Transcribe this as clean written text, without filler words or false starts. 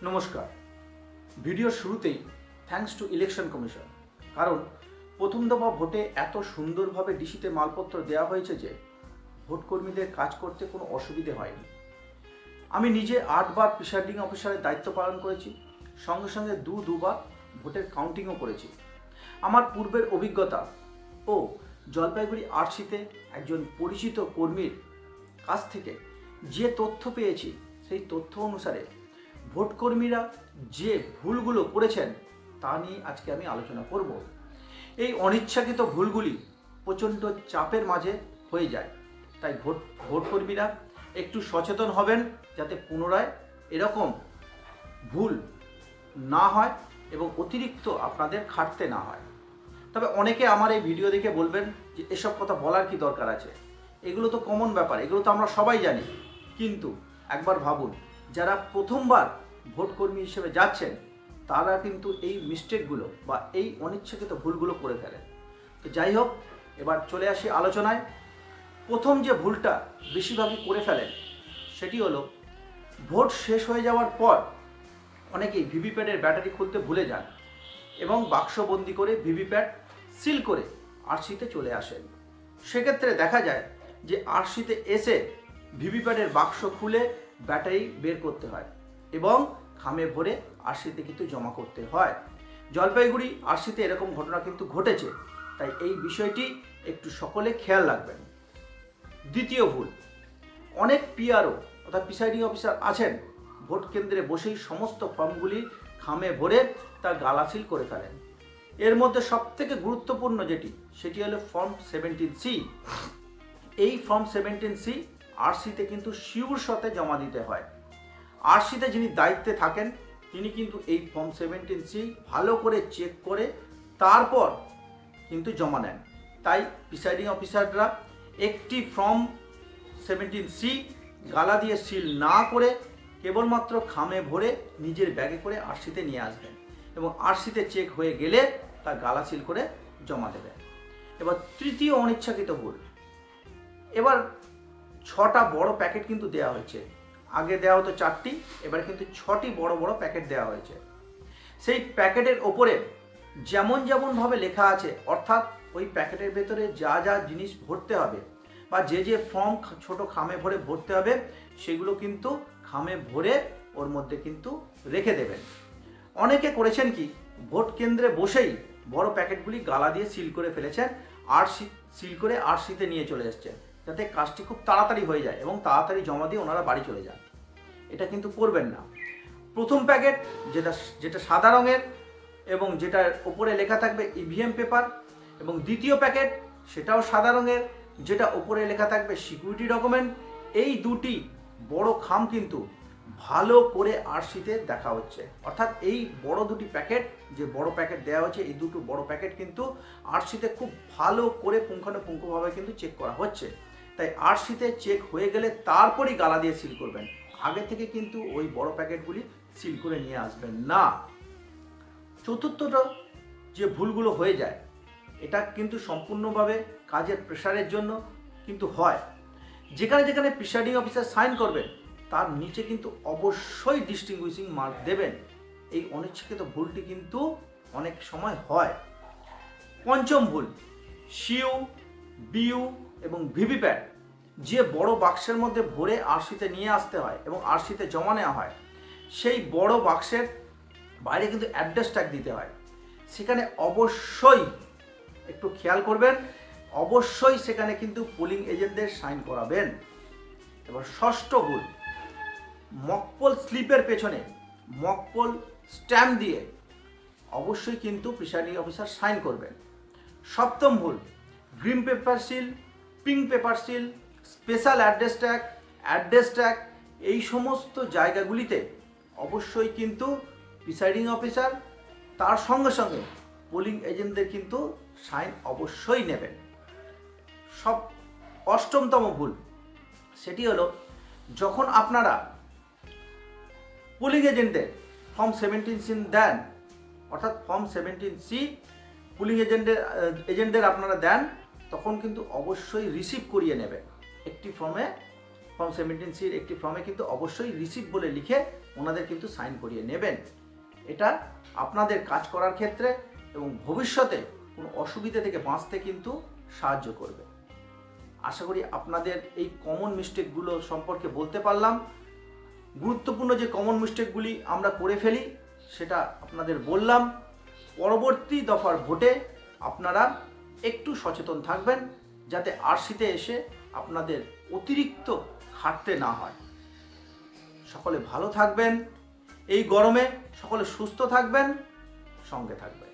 নমস্কার। ভিডিওর শুরুতেই থ্যাঙ্কস টু ইলেকশন কমিশন, কারণ প্রথম দফা ভোটে এত সুন্দরভাবে ডিসিতে মালপত্র দেওয়া হয়েছে যে ভোট কর্মীদের কাজ করতে কোনো অসুবিধে হয়নি। আমি নিজে 8 বার প্রিসাইডিং অফিসারের দায়িত্ব পালন করেছি, সঙ্গে সঙ্গে দুবার ভোটের কাউন্টিংও করেছি। আমার পূর্বের অভিজ্ঞতা ও জলপাইগুড়ি আরসিতে একজন পরিচিত কর্মীর কাছ থেকে যে তথ্য পেয়েছি, সেই তথ্য অনুসারে ভোট কর্মীরা যে ভুলগুলো করেছেন তা নিয়ে আজকে আমি আলোচনা করব। এই অনিচ্ছাকৃত ভুলগুলি প্রচণ্ড চাপের মাঝে হয়ে যায়, তাই ভোট কর্মীরা একটু সচেতন হবেন যাতে পুনরায় এরকম ভুল না হয় এবং অতিরিক্ত আপনাদের খাটতে না হয়। তবে অনেকে আমার এই ভিডিও দেখে বলবেন যে এসব কথা বলার কি দরকার আছে, এগুলো তো কমন ব্যাপার, এগুলো তো আমরা সবাই জানি। কিন্তু একবার ভাবুন, যারা প্রথমবার ভোট কর্মী হিসেবে যাচ্ছেন তারা কিন্তু এই মিস্টেকগুলো বা এই অনিচ্ছাকৃত ভুলগুলো করে ফেলেন। তো যাই হোক, এবার চলে আসি আলোচনায়। প্রথম যে ভুলটা বেশিরভাগই করে ফেলেন সেটি হলো, ভোট শেষ হয়ে যাওয়ার পর অনেকেই ভিভিপ্যাটের ব্যাটারি খুলতে ভুলে যান এবং বাক্সবন্দি করে ভিভিপ্যাট সিল করে আরসিতে চলে আসেন। সেক্ষেত্রে দেখা যায় যে আরসিতে এসে ভিভিপ্যাটের বাক্স খুলে ব্যাটারি বের করতে হয় এবং খামে ভরে আরসিতে কিন্তু জমা করতে হয়। জলপাইগুড়ি আরসিতে এরকম ঘটনা কিন্তু ঘটেছে, তাই এই বিষয়টি একটু সকলে খেয়াল রাখবেন। দ্বিতীয় ভুল, অনেক পিআরও অর্থাৎ প্রিসাইডিং অফিসার আছেন, ভোট কেন্দ্রে বসেই সমস্ত ফর্মগুলি খামে ভরে তা গালাসিল করে ফেলেন। এর মধ্যে সবথেকে গুরুত্বপূর্ণ যেটি, সেটি হলো ফর্ম 17C। এই ফর্ম 17C আরসিতে কিন্তু শিওর সাথে জমা দিতে হয়। আরসিতে যিনি দায়িত্বে থাকেন তিনি কিন্তু এই ফর্ম 17C ভালো করে চেক করে তারপর কিন্তু জমা নেন। তাই প্রিসাইডিং অফিসাররা একটি ফর্ম 17C গালা দিয়ে সিল না করে কেবলমাত্র খামে ভরে নিজের ব্যাগে করে আরসিতে নিয়ে আসবেন এবং আরসিতে চেক হয়ে গেলে তা গালা সিল করে জমা দেবেন। এবার তৃতীয় অনিচ্ছাকৃত ভুল, এবার 6টা বড় প্যাকেট কিন্তু দেওয়া হয়েছে। আগে দেওয়া হতো 4টি, এবার কিন্তু 6টি বড় বড় প্যাকেট দেওয়া হয়েছে। সেই প্যাকেটের ওপরে যেমনভাবে লেখা আছে, অর্থাৎ ওই প্যাকেটের ভেতরে যা যা জিনিস ভরতে হবে বা যে ফর্ম ছোট খামে ভরে ভরতে হবে সেগুলো কিন্তু খামে ভরে ওর মধ্যে কিন্তু রেখে দেবেন। অনেকে করেছেন কি, ভোট কেন্দ্রে বসেই বড় প্যাকেটগুলি গালা দিয়ে সিল করে ফেলেছেন, সিল করে আরসিতে নিয়ে চলে এসছেন যাতে কাজটি খুব তাড়াতাড়ি হয়ে যায় এবং তাড়াতাড়ি জমা দিয়ে ওনারা বাড়ি চলে যান। এটা কিন্তু করবেন না। প্রথম প্যাকেট যেটা সাদা রঙের এবং যেটার ওপরে লেখা থাকবে ইভিএম পেপার, এবং দ্বিতীয় প্যাকেট সেটাও সাদা রঙের, যেটা ওপরে লেখা থাকবে সিকিউরিটি ডকুমেন্ট। এই দুটি বড় খাম কিন্তু ভালো করে আরসিতে দেখা হচ্ছে, অর্থাৎ এই বড় দুটি প্যাকেট, যে বড় প্যাকেট দেওয়া হচ্ছে, এই দুটো বড় প্যাকেট কিন্তু আরসিতে খুব ভালো করে পুঙ্খানুপুঙ্খভাবে কিন্তু চেক করা হচ্ছে। তাই আরসিতে চেক হয়ে গেলে তারপরই গালা দিয়ে সিল করবেন, আগে থেকে কিন্তু ওই বড় প্যাকেটগুলি সিল করে নিয়ে আসবেন না। চতুর্থটা যে ভুলগুলো হয়ে যায়, এটা কিন্তু সম্পূর্ণভাবে কাজের প্রেশারের জন্য কিন্তু হয়। যেখানে প্রিসাইডিং অফিসার সাইন করবেন তার নিচে কিন্তু অবশ্যই ডিস্টিংগুইশিং মার্ক দেবেন। এই অনিচ্ছাকৃত ভুলটি কিন্তু অনেক সময় হয়। পঞ্চম ভুল, সিইউ, বিইউ এবং ভিভিপ্যাট যে বড় বাক্সের মধ্যে ভরে আরসিতে নিয়ে আসতে হয় এবং আরসিতে জমা নেওয়া হয়, সেই বড় বাক্সের বাইরে কিন্তু অ্যাড্রেস ট্যাগ দিতে হয়। সেখানে অবশ্যই একটু খেয়াল করবেন, অবশ্যই সেখানে কিন্তু পোলিং এজেন্টদের সাইন করাবেন। এবার ষষ্ঠ ভুল, মকপোল স্লিপের পেছনে মকপোল স্ট্যাম্প দিয়ে অবশ্যই কিন্তু প্রিসাইডিং অফিসার সাইন করবেন। সপ্তম ভুল, green paper seal, pink paper seal, special address tag এই সমস্ত জায়গাগুলিতে অবশ্যই কিন্তু প্রিসাইডিং অফিসার তার সঙ্গে সঙ্গে পোলিং এজেন্টদের কিন্তু সাইন অবশ্যই নেবেন। অষ্টমতম ভুল, সেটি হলো, যখন আপনারা পোলিং এজেন্টদের ফর্ম 17C দেন, অর্থাৎ ফর্ম 17C পোলিং এজেন্টদের আপনারা দেন, তখন কিন্তু অবশ্যই রিসিভ করিয়ে নেবেন। একটি ফর্মে ফর্ম 17C একটি ফর্মে কিন্তু অবশ্যই রিসিভ বলে লিখে ওনাদের কিন্তু সাইন করিয়ে নেবেন। এটা আপনাদের কাজ করার ক্ষেত্রে এবং ভবিষ্যতে কোনো অসুবিধা থেকে বাঁচতে কিন্তু সাহায্য করবে। আশা করি আপনাদের এই কমন মিস্টেকগুলো সম্পর্কে বলতে পারলাম। গুরুত্বপূর্ণ যে কমন মিস্টেকগুলি আমরা করে ফেলি সেটা আপনাদের বললাম। পরবর্তী দফার ভোটে আপনারা একটু সচেতন থাকবেন যাতে আরসিতে এসে আপনাদের অতিরিক্ত খাটতে না হয়। সকলে ভালো থাকবেন, এই গরমে সকলে সুস্থ থাকবেন, সঙ্গে থাকবেন।